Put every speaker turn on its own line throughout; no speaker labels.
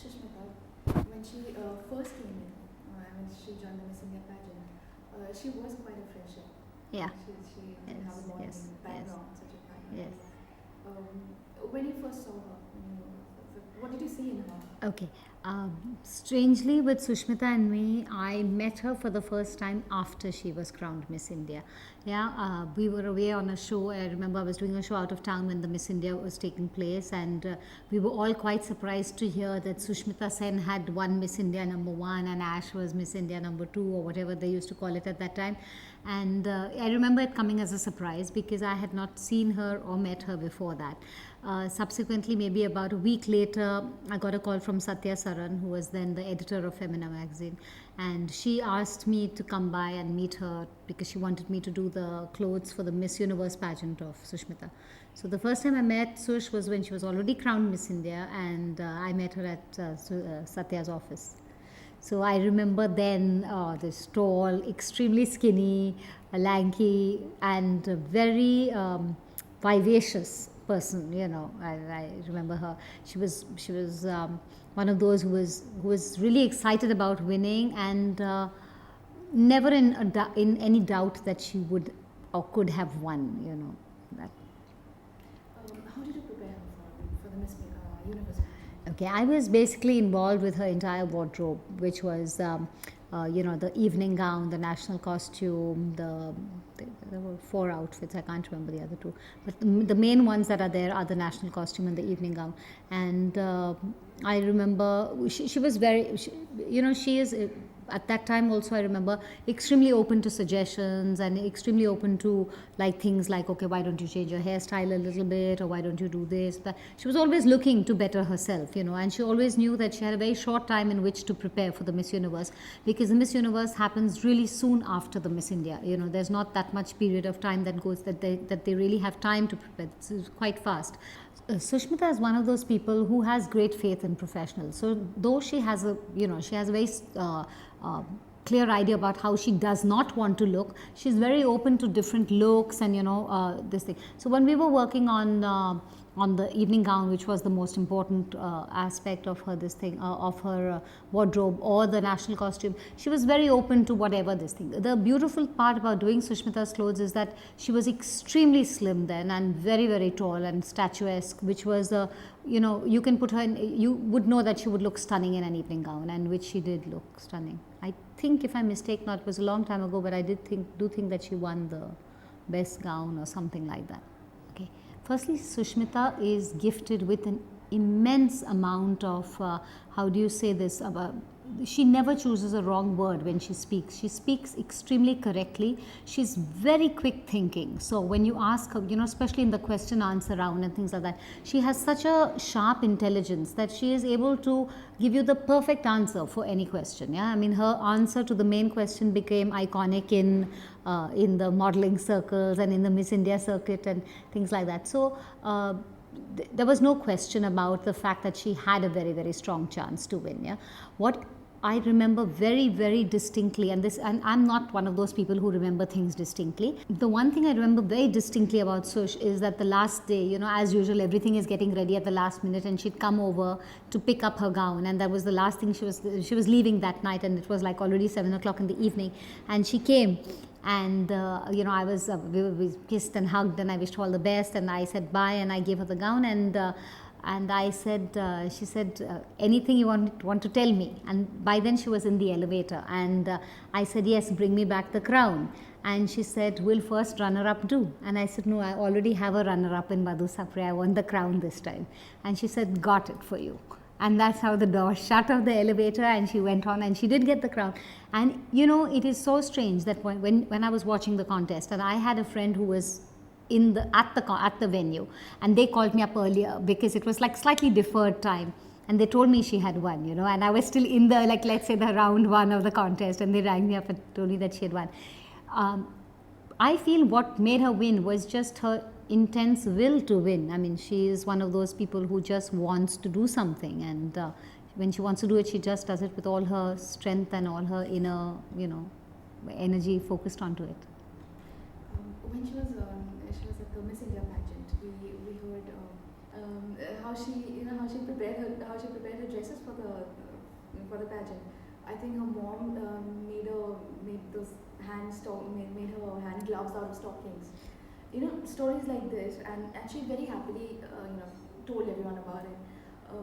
Sushmita, when she first came in, when she joined the Miss India pageant, she was quite a fresher.
Yeah.
She
Yes.
didn't have a modeling
Yes. Yes.
background, such a
Yes.
background. When you first saw her, what did you see in her?
Okay. Strangely, with Sushmita and me, I met her for the first time after she was crowned Miss India. Yeah, we were away on a show. I remember I was doing a show out of town when the Miss India was taking place, and we were all quite surprised to hear that Sushmita Sen had won Miss India #1 and Ash was Miss India #2 or whatever they used to call it at that time. And I remember it coming as a surprise because I had not seen her or met her before that. Subsequently, maybe about a week later, I got a call from Satya Saran, who was then the editor of Femina magazine, and she asked me to come by and meet her because she wanted me to do the clothes for the Miss Universe pageant of Sushmita. So the first time I met Sush was when she was already crowned Miss India, and I met her at Satya's office. So I remember then this tall, extremely skinny, lanky, and very vivacious person. You know, I remember her. She was one of those who was really excited about winning and never in any doubt that she would or could have won. You know that.
How did you prepare her for the Miss Universe pageant?
Okay, I was basically involved with her entire wardrobe, which was, the evening gown, the national costume, there were 4 outfits. I can't remember the other two, but the main ones that are there are the national costume and the evening gown. And I remember she was very, she is. At that time also I remember extremely open to suggestions and extremely open to like things like, okay, why don't you change your hairstyle a little bit, or why don't you do this. But she was always looking to better herself, and she always knew that she had a very short time in which to prepare for the Miss Universe, because the Miss Universe happens really soon after the Miss India. There's not that much period of time that goes that they really have time to prepare. It's quite fast. Sushmita is one of those people who has great faith in professionals. So though she has a very clear idea about how she does not want to look, she's very open to different looks and this thing. So when we were working on the evening gown, which was the most important aspect of her of her wardrobe, or the national costume, she was very open to whatever this thing. The beautiful part about doing Sushmita's clothes is that she was extremely slim then and very, very tall and statuesque, which was you can put her in, you would know that she would look stunning in an evening gown, and which she did look stunning. I think, if I mistake not, it was a long time ago, but I do think that she won the best gown or something like that. Okay. Firstly, Sushmita is gifted with an immense amount of, how do you say this, she never chooses a wrong word when she speaks. She speaks extremely correctly. She's very quick thinking. So when you ask her, especially in the question answer round and things like that, she has such a sharp intelligence that she is able to give you the perfect answer for any question. Yeah, I mean, her answer to the main question became iconic in the modeling circles and in the Miss India circuit and things like that. So there was no question about the fact that she had a very, very strong chance to win. Yeah, what I remember very, very distinctly, and I'm not one of those people who remember things distinctly. The one thing I remember very distinctly about Sush is that the last day, as usual, everything is getting ready at the last minute, and she'd come over to pick up her gown, and that was the last thing she was leaving that night, and it was like already 7 o'clock in the evening, and she came. And I was we kissed and hugged, and I wished her all the best, and I said bye, and I gave her the gown, and I said, she said, anything you want to tell me. And by then she was in the elevator, and I said, yes, bring me back the crown. And she said, will first runner-up do? And I said, no, I already have a runner-up in Madhu Sapre. I want the crown this time. And she said, got it for you. And that's how the door shut of the elevator, and she went on, and she did get the crown. And it is so strange that when I was watching the contest, and I had a friend who was at the venue, and they called me up earlier because it was like slightly deferred time, and they told me she had won, and I was still in the, like, let's say, the round one of the contest, and they rang me up and told me that she had won. I feel what made her win was just her intense will to win. I mean, she is one of those people who just wants to do something, and when she wants to do it, she just does it with all her strength and all her inner, energy focused onto it.
When she was at the Miss India pageant, we heard how how she prepared her dresses for the pageant. I think her mom made those made her hand gloves out of stockings. Stories like this, and she very happily told everyone about it.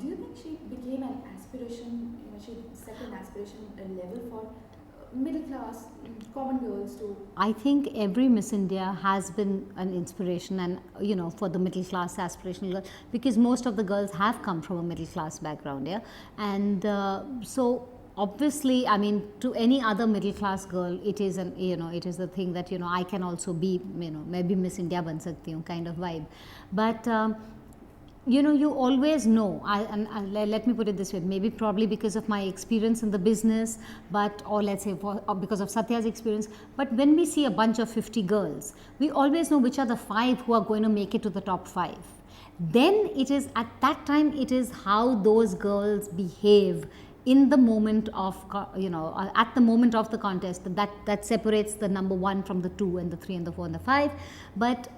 Do you think she became an aspiration? She set an aspiration level for middle class common girls to.
I think every Miss India has been an inspiration, and for the middle class aspirational girl, because most of the girls have come from a middle class background, yeah, and so obviously, I mean, to any other middle class girl, it is it is the thing that I can also be, maybe Miss India ban sakti hu kind of vibe, but. You always know, let me put it this way, maybe probably because of my experience in the business, or let's say because of Satya's experience, but when we see a bunch of 50 girls, we always know which are the 5 who are going to make it to the top 5. Then it is at that time, it is how those girls behave in the moment of, at the moment of the contest, that separates the number 1 from the 2 and the 3 and the 4 and the 5. But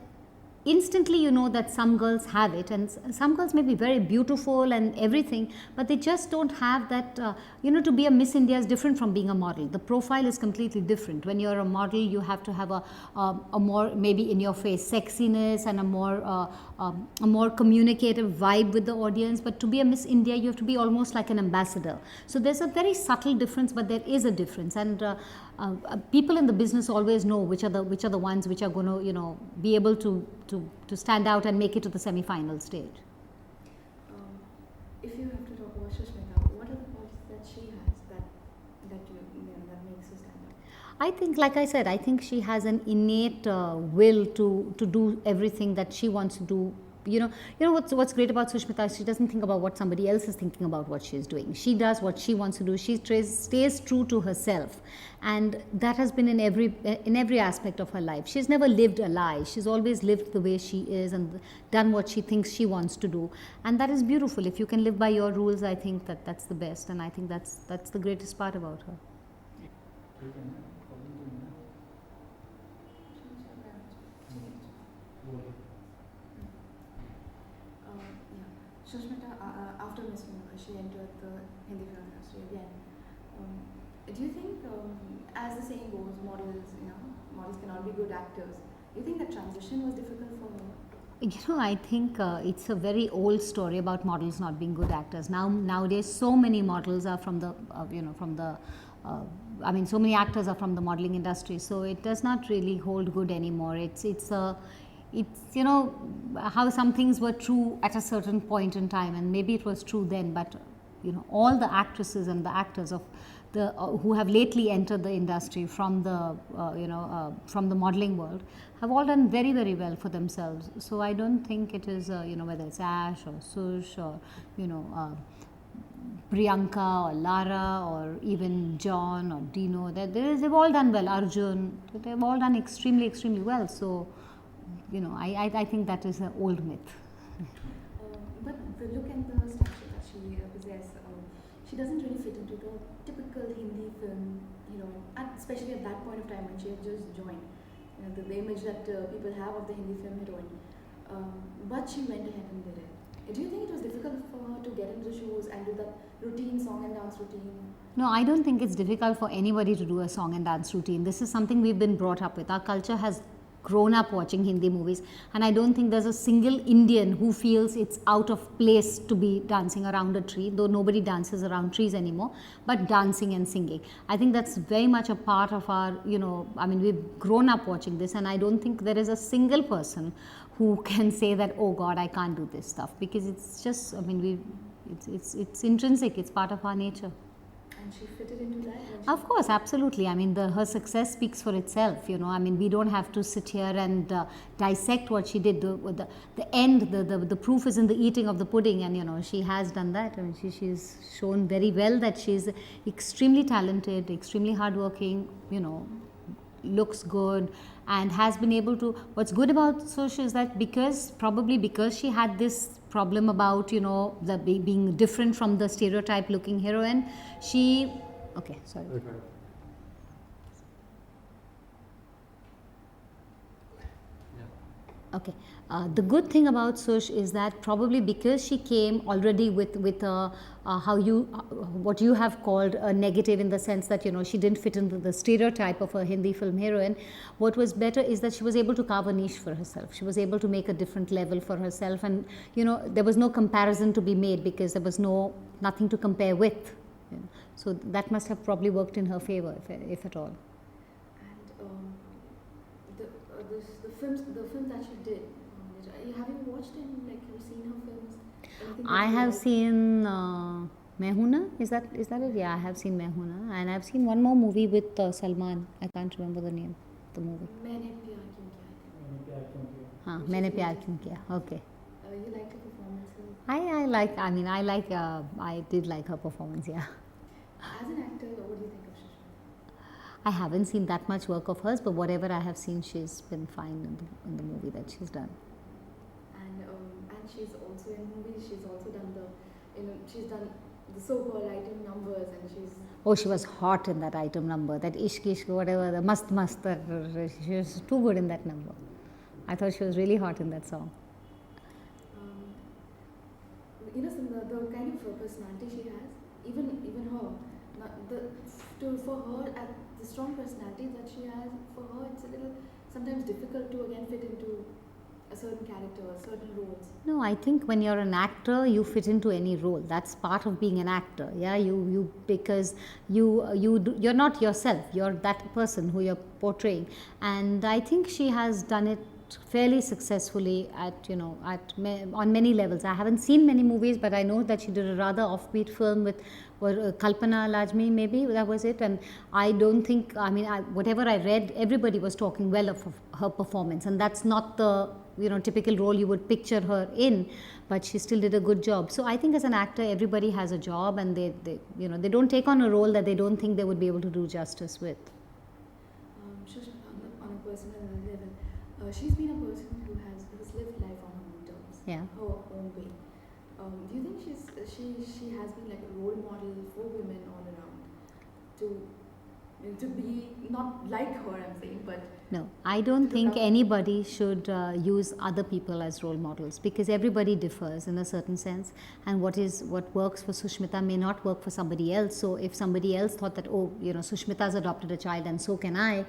instantly that some girls have it, and some girls may be very beautiful and everything, but they just don't have that. To be a Miss India is different from being a model. The profile is completely different. When you're a model, you have to have a more, maybe in your face, sexiness and a more communicative vibe with the audience. But to be a Miss India, you have to be almost like an ambassador. So there's a very subtle difference, but there is a difference, and people in the business always know which are the ones which are going to be able to stand out and make it to the semi-final stage.
If you have to talk about Sushmita, what are the qualities that she has that makes her stand out?
I think, like I said, I think she has an innate will to do everything that she wants to do. What's great about Sushmita, she doesn't think about what somebody else is thinking about what she's doing. She does what she wants to do. She stays true to herself, and that has been in every aspect of her life. She's never lived a lie. She's always lived the way she is and done what she thinks she wants to do, and that is beautiful. If you can live by your rules, I think that's the best, and I think that's the greatest part about her.
Sushmita, after Miss Universe, she entered the Hindi film industry again. Do you think, as the saying goes, models cannot be good actors? Do you think that transition was difficult for her?
I think it's a very old story about models not being good actors. Nowadays, so many models are from the, so many actors are from the modeling industry. So it does not really hold good anymore. It's how some things were true at a certain point in time, and maybe it was true then, but all the actresses and the actors of the who have lately entered the industry from the from the modeling world have all done very, very well for themselves. So I don't think it is whether it's Ash or Sush or Priyanka or Lara or even John or Dino, they've all done well. Arjun, they've all done extremely, extremely well. So I think that is an old myth.
But the look and the stature that she possesses, she doesn't really fit into the typical Hindi film heroine, especially at that point of time when she had just joined. The image that people have of the Hindi film heroine. But she went ahead and did it. Do you think it was difficult for her to get into the shows and do the routine, song and dance routine?
No, I don't think it's difficult for anybody to do a song and dance routine. This is something we've been brought up with. Our culture has grown up watching Hindi movies, and I don't think there's a single Indian who feels it's out of place to be dancing around a tree, though nobody dances around trees anymore, but dancing and singing. I think that's very much a part of our, we've grown up watching this, and I don't think there is a single person who can say that, oh God, I can't do this stuff, because it's just, it's intrinsic, it's part of our nature.
And she fitted into that?
Of course, absolutely. Her success speaks for itself. We don't have to sit here and dissect what she did. The proof is in the eating of the pudding, and she has done that. She's shown very well that she's extremely talented, extremely hardworking. Looks good, and has been able to. What's good about Sush is that because she had this problem about the being different from the stereotype looking heroine, okay, sorry.
Okay. Yeah.
Okay. The good thing about Sush is that probably because she came already with how you what you have called a negative, in the sense that she didn't fit into the stereotype of a Hindi film heroine. What was better is that she was able to carve a niche for herself. She was able to make a different level for herself, and there was no comparison to be made because there was nothing to compare with. So that must have probably worked in her favor, if at all.
And the films that she did, have you watched any, like, have you seen her films? Anything that
I
you
have
like?
seen Main Hoon Na. Is that it? Yeah, I have seen Main Hoon Na, and I've seen one more movie with Salman. I can't remember the name of the movie.
मैंने प्यार क्यों किया, I think.
मैंने प्यार क्यों किया.
हाँ,
Which
मैंने
is
प्यार
amazing.
क्यों किया. Okay.
You liked her performances.
I did like her performance. Yeah.
As an actor, what do you think of Sushmita?
I haven't seen that much work of hers, but whatever I have seen, she's been fine in the movie that she's done.
And she's also in movies. She's also done she's done the so-called item numbers, and she's.
Oh, she was hot in that item number, that Ishq Ishq, whatever, the Mast Mast. She was too good in that number. I thought she was really hot in that song.
The kind of personality she has, even her, for her, at the strong personality that she has, for her it's a little sometimes difficult to again fit into a certain character, certain roles.
No, I think when you're an actor, you fit into any role. That's part of being an actor. Yeah, because you're not yourself. You're that person who you're portraying, and I think she has done it fairly successfully on many levels. I haven't seen many movies, but I know that she did a rather offbeat film with Kalpana Lajmi, maybe that was it. And I don't think, whatever I read, everybody was talking well of her performance, and that's not the typical role you would picture her in, but she still did a good job. So I think as an actor, everybody has a job, and they don't take on a role that they don't think they would be able to do justice with.
Sushmita, on a personal level, she's been a person who's lived life on her own terms,
Yeah.
her own way. Do you think she has been like a role model for women all around to be not like her? I'm saying, but
No, I don't think anybody should use other people as role models, because everybody differs in a certain sense, and what works for Sushmita may not work for somebody else. So if somebody else thought that, Sushmita's adopted a child and so can I,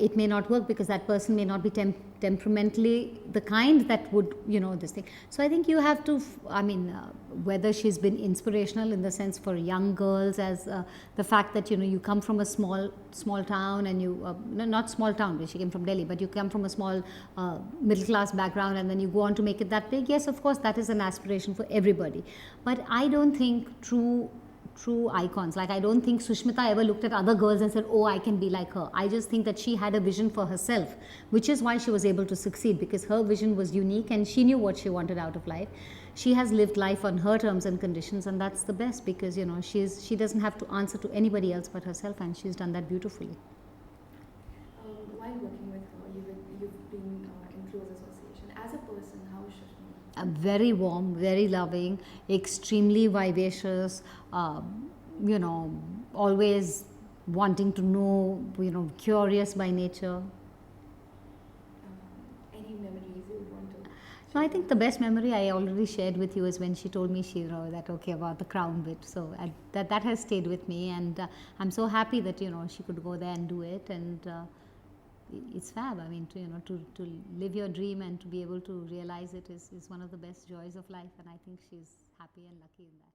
it may not work, because that person may not be temperamentally the kind that would this thing. So I think you have to whether she's been inspirational in the sense for young girls, as the fact that you come from a small town, and you not small town, she came from Delhi, but you come from a small middle class background, and then you go on to make it that big. Yes, of course, that is an aspiration for everybody, but I don't think true icons, like I don't think Sushmita ever looked at other girls and said, oh, I can be like her. I just think that she had a vision for herself, which is why she was able to succeed, because her vision was unique and she knew what she wanted out of life. She has lived life on her terms and conditions, and that's the best, because she doesn't have to answer to anybody else but herself, and she's done that beautifully.
While working with her, you've been in close association. As a person, how is Sushmita?
Very warm, very loving, extremely vivacious, always wanting to know, curious by nature.
Any memories you would want to?
No, I think the best memory I already shared with you is when she told me about the crown bit. So that has stayed with me, and I'm so happy that she could go there and do it, and it's fab. I mean, to live your dream and to be able to realize it is one of the best joys of life, and I think she's happy and lucky in that.